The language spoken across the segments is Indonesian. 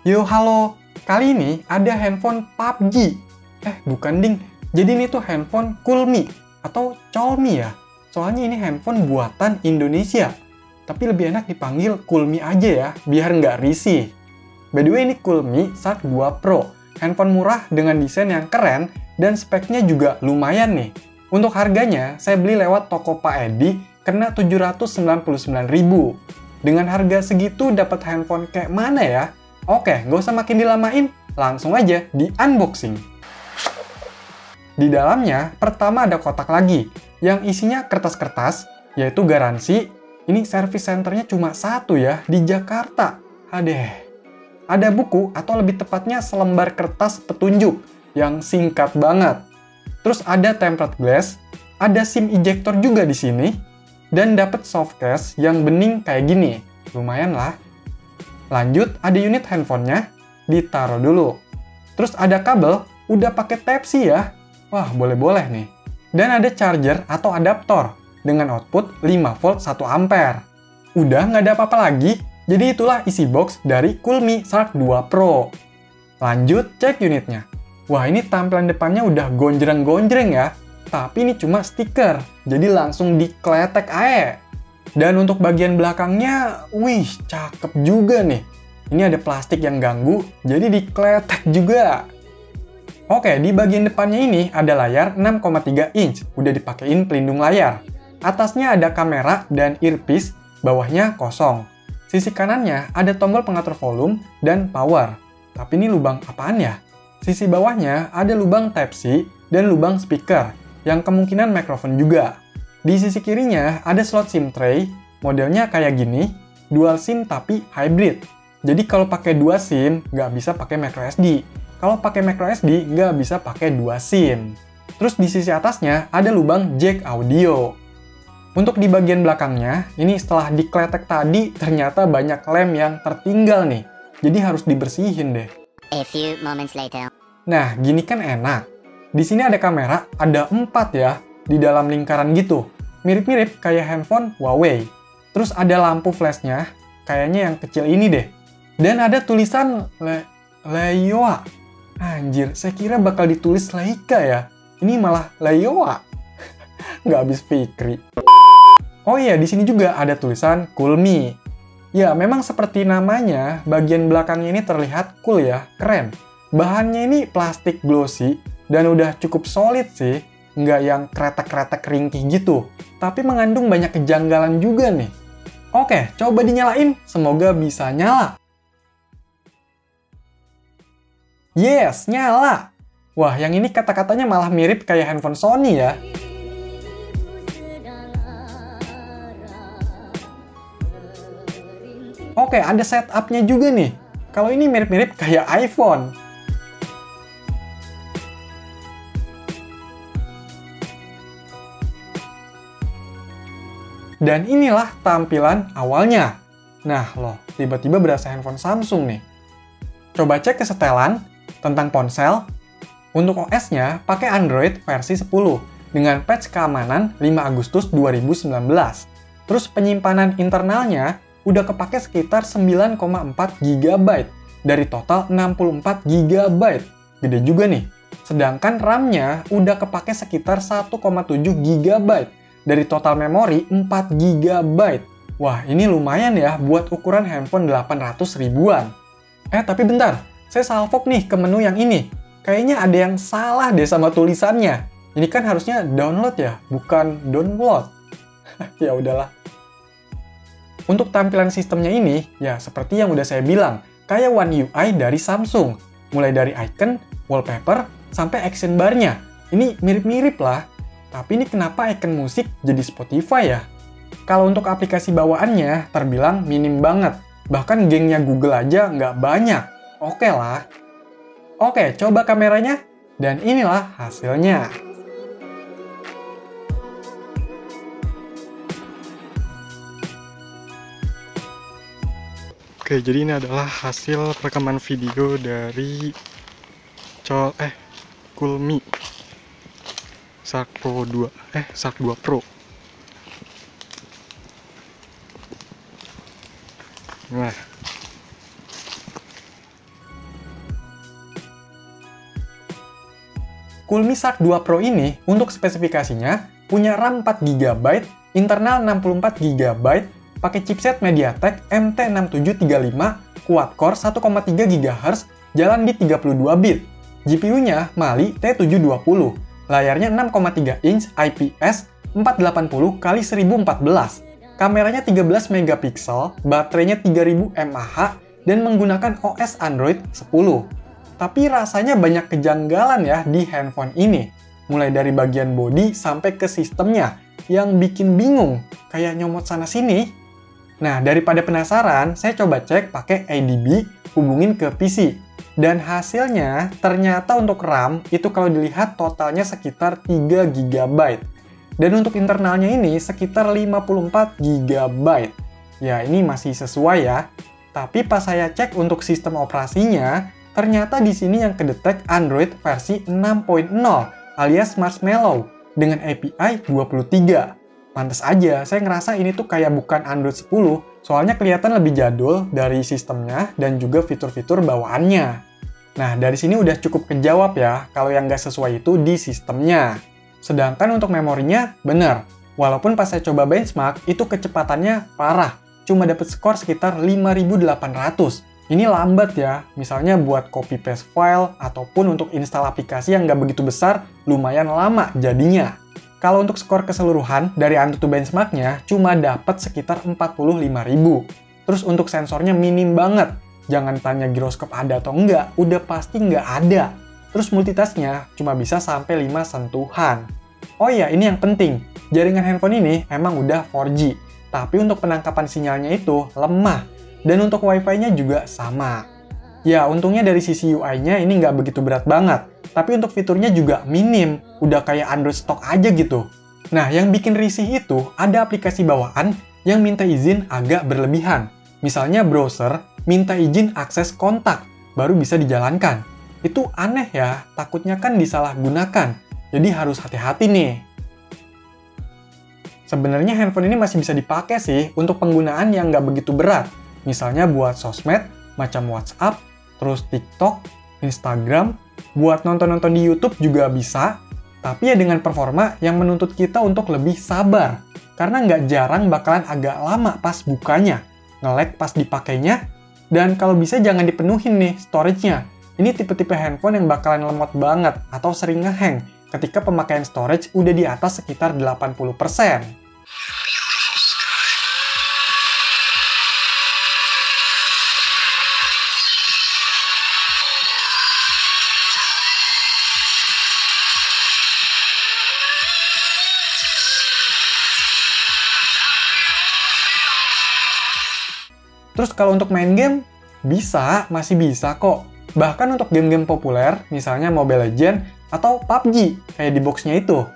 Yo, halo. Kali ini ada handphone PUBG. Bukan ding. Jadi ini tuh handphone Coolme atau Colme ya. Soalnya ini handphone buatan Indonesia. Tapi lebih enak dipanggil Coolme aja ya, biar nggak risih. By the way, ini Coolme Shark 2 Pro. Handphone murah dengan desain yang keren dan speknya juga lumayan nih. Untuk harganya, saya beli lewat toko Pak Edi kena 799.000. Dengan harga segitu dapat handphone kayak mana ya? Oke, nggak usah makin dilamain, langsung aja di unboxing. Di dalamnya, pertama ada kotak lagi, yang isinya kertas-kertas, yaitu garansi. Ini service centernya cuma satu ya, di Jakarta. Ada buku, atau lebih tepatnya selembar kertas petunjuk, yang singkat banget. Terus ada tempered glass, ada SIM ejector juga di sini, dan dapat soft case yang bening kayak gini. Lumayan lah. Lanjut, ada unit handphonenya, ditaruh dulu. Terus ada kabel, udah pakai Type-C ya. Wah, boleh-boleh nih. Dan ada charger atau adaptor, dengan output 5 volt 1 ampere. Udah nggak ada apa-apa lagi, jadi itulah isi box dari Coolme Shark 2 Pro. Lanjut, cek unitnya. Wah, ini tampilan depannya udah gonjreng-gonjreng ya. Tapi ini cuma stiker, jadi langsung dikletek aja. Dan untuk bagian belakangnya, wih, cakep juga nih. Ini ada plastik yang ganggu, jadi dikletek juga. Oke, di bagian depannya ini ada layar 6,3 inch, udah dipakein pelindung layar. Atasnya ada kamera dan earpiece, bawahnya kosong. Sisi kanannya ada tombol pengatur volume dan power. Tapi ini lubang apaan ya? Sisi bawahnya ada lubang Type-C dan lubang speaker, yang kemungkinan mikrofon juga. Di sisi kirinya ada slot SIM tray, modelnya kayak gini, dual SIM tapi hybrid. Jadi kalau pakai 2 SIM, nggak bisa pakai microSD. Kalau pakai microSD, nggak bisa pakai 2 SIM. Terus di sisi atasnya ada lubang jack audio. Untuk di bagian belakangnya, ini setelah dikletek tadi, ternyata banyak lem yang tertinggal nih. Jadi harus dibersihin deh. A few moments later. Nah, gini kan enak. Di sini ada kamera, ada 4 ya. Di dalam lingkaran gitu. Mirip-mirip kayak handphone Huawei. Terus ada lampu flashnya, kayaknya yang kecil ini deh. Dan ada tulisan Leioa. Anjir, saya kira bakal ditulis Leica ya. Ini malah Leioa. Nggak habis pikir. Oh iya, di sini juga ada tulisan Coolme. Ya, memang seperti namanya, bagian belakangnya ini terlihat cool ya, keren. Bahannya ini plastik glossy, dan udah cukup solid sih. Nggak yang kretek-kretek ringkih gitu, tapi mengandung banyak kejanggalan juga nih. Oke, coba dinyalain, semoga bisa nyala. Yes, nyala! Wah, yang ini kata-katanya malah mirip kayak handphone Sony ya. Oke, ada setupnya juga nih. Kalau ini mirip-mirip kayak iPhone. Dan inilah tampilan awalnya. Nah loh, tiba-tiba berasa handphone Samsung nih. Coba cek kesetelan tentang ponsel. Untuk OS-nya pakai Android versi 10 dengan patch keamanan 5 Agustus 2019. Terus penyimpanan internalnya udah kepake sekitar 9,4 GB dari total 64 GB. Gede juga nih. Sedangkan RAM-nya udah kepake sekitar 1,7 GB dari total memori 4 GB. Wah, ini lumayan ya buat ukuran handphone 800 ribuan. Tapi bentar, saya salvok nih ke menu yang ini. Kayaknya ada yang salah deh sama tulisannya. Ini kan harusnya download ya, bukan download. Ya udahlah. Untuk tampilan sistemnya ini, ya seperti yang udah saya bilang, kayak One UI dari Samsung. Mulai dari icon, wallpaper, sampai action bar-nya. Ini mirip-mirip lah. Tapi ini kenapa icon musik jadi Spotify ya? Kalau untuk aplikasi bawaannya, terbilang minim banget. Bahkan gengnya Google aja nggak banyak. Oke lah. Oke, coba kameranya. Dan inilah hasilnya. Oke, jadi ini adalah hasil rekaman video dari Coolme Shark Pro 2, Shark 2 Pro. Nah, Coolme Shark 2 Pro ini untuk spesifikasinya punya RAM 4 GB, internal 64 GB, pakai chipset MediaTek MT6735, quad-core 1,3 GHz, jalan di 32 bit. GPU-nya Mali T720, layarnya 6,3 inch IPS 480x1014, kameranya 13 megapiksel, baterainya 3000 mAh, dan menggunakan OS Android 10. Tapi rasanya banyak kejanggalan ya di handphone ini, mulai dari bagian bodi sampai ke sistemnya, yang bikin bingung, kayak nyomot sana-sini. Nah, daripada penasaran, saya coba cek pakai ADB, hubungin ke PC. Dan hasilnya, ternyata untuk RAM, itu kalau dilihat totalnya sekitar 3 GB. Dan untuk internalnya ini sekitar 54 GB. Ya, ini masih sesuai ya. Tapi pas saya cek untuk sistem operasinya, ternyata di sini yang kedetek Android versi 6.0 alias Marshmallow dengan API 23. Pantes aja, saya ngerasa ini tuh kayak bukan Android 10, soalnya kelihatan lebih jadul dari sistemnya dan juga fitur-fitur bawaannya. Nah, dari sini udah cukup kejawab ya, kalau yang nggak sesuai itu di sistemnya. Sedangkan untuk memorinya, bener. Walaupun pas saya coba benchmark, itu kecepatannya parah. Cuma dapet skor sekitar 5800. Ini lambat ya, misalnya buat copy paste file, ataupun untuk install aplikasi yang nggak begitu besar, lumayan lama jadinya. Kalau untuk skor keseluruhan, dari AnTuTu benchmarknya, cuma dapat sekitar 45.000. Terus untuk sensornya minim banget. Jangan tanya giroskop ada atau enggak, udah pasti nggak ada. Terus multitasknya cuma bisa sampai 5 sentuhan. Oh iya, ini yang penting. Jaringan handphone ini emang udah 4G. Tapi untuk penangkapan sinyalnya itu lemah. Dan untuk Wi-Fi-nya juga sama. Ya, untungnya dari sisi UI-nya ini nggak begitu berat banget. Tapi untuk fiturnya juga minim. Udah kayak Android stock aja gitu. Nah, yang bikin risih itu ada aplikasi bawaan yang minta izin agak berlebihan. Misalnya browser minta izin akses kontak, baru bisa dijalankan. Itu aneh ya, takutnya kan disalahgunakan. Jadi harus hati-hati nih. Sebenarnya handphone ini masih bisa dipakai sih untuk penggunaan yang nggak begitu berat. Misalnya buat sosmed, macam WhatsApp, terus TikTok, Instagram, buat nonton-nonton di YouTube juga bisa, tapi ya dengan performa yang menuntut kita untuk lebih sabar. Karena nggak jarang bakalan agak lama pas bukanya, nge-lag pas dipakainya, dan kalau bisa jangan dipenuhin nih storage-nya. Ini tipe-tipe handphone yang bakalan lemot banget atau sering nge-hang ketika pemakaian storage udah di atas sekitar 80%. Terus kalau untuk main game, masih bisa kok. Bahkan untuk game-game populer, misalnya Mobile Legends atau PUBG, kayak di boxnya itu.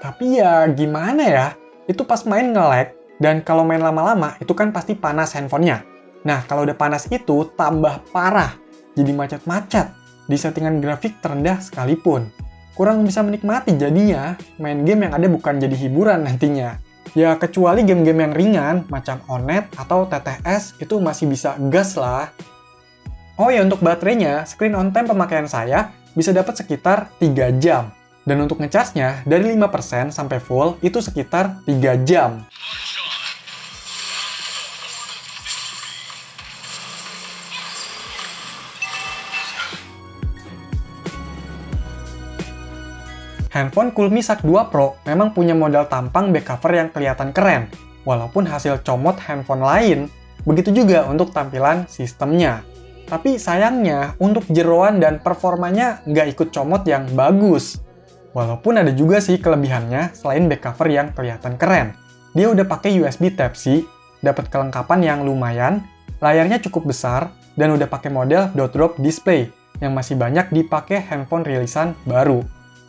Tapi ya gimana ya, itu pas main nge-lag, dan kalau main lama-lama, itu kan pasti panas handphonenya. Nah, kalau udah panas itu, tambah parah. Jadi macet-macet, di settingan grafik terendah sekalipun. Kurang bisa menikmati jadinya, main game yang ada bukan jadi hiburan nantinya. Ya, kecuali game-game yang ringan, macam Onet atau TTS, itu masih bisa gas lah. Oh ya, untuk baterainya, screen on time pemakaian saya bisa dapat sekitar 3 jam. Dan untuk ngecasnya, dari 5% sampai full, itu sekitar 3 jam. Handphone Coolme Shark 2 Pro memang punya modal tampang back cover yang kelihatan keren, walaupun hasil comot handphone lain. Begitu juga untuk tampilan sistemnya. Tapi sayangnya, untuk jeroan dan performanya nggak ikut comot yang bagus. Walaupun ada juga sih kelebihannya selain back cover yang kelihatan keren. Dia udah pakai USB Type-C, dapat kelengkapan yang lumayan, layarnya cukup besar, dan udah pakai model dot drop display yang masih banyak dipakai handphone rilisan baru.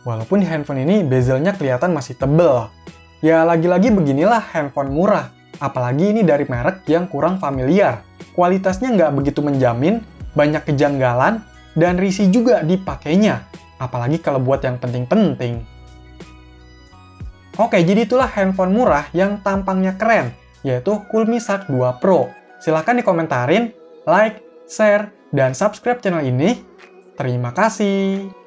Walaupun di handphone ini bezelnya kelihatan masih tebel. Ya lagi-lagi beginilah handphone murah. Apalagi ini dari merek yang kurang familiar. Kualitasnya nggak begitu menjamin, banyak kejanggalan, dan risih juga dipakainya. Apalagi kalau buat yang penting-penting. Oke, jadi itulah handphone murah yang tampangnya keren, yaitu Kulmi Shark 2 Pro. Silahkan dikomentarin, like, share, dan subscribe channel ini. Terima kasih.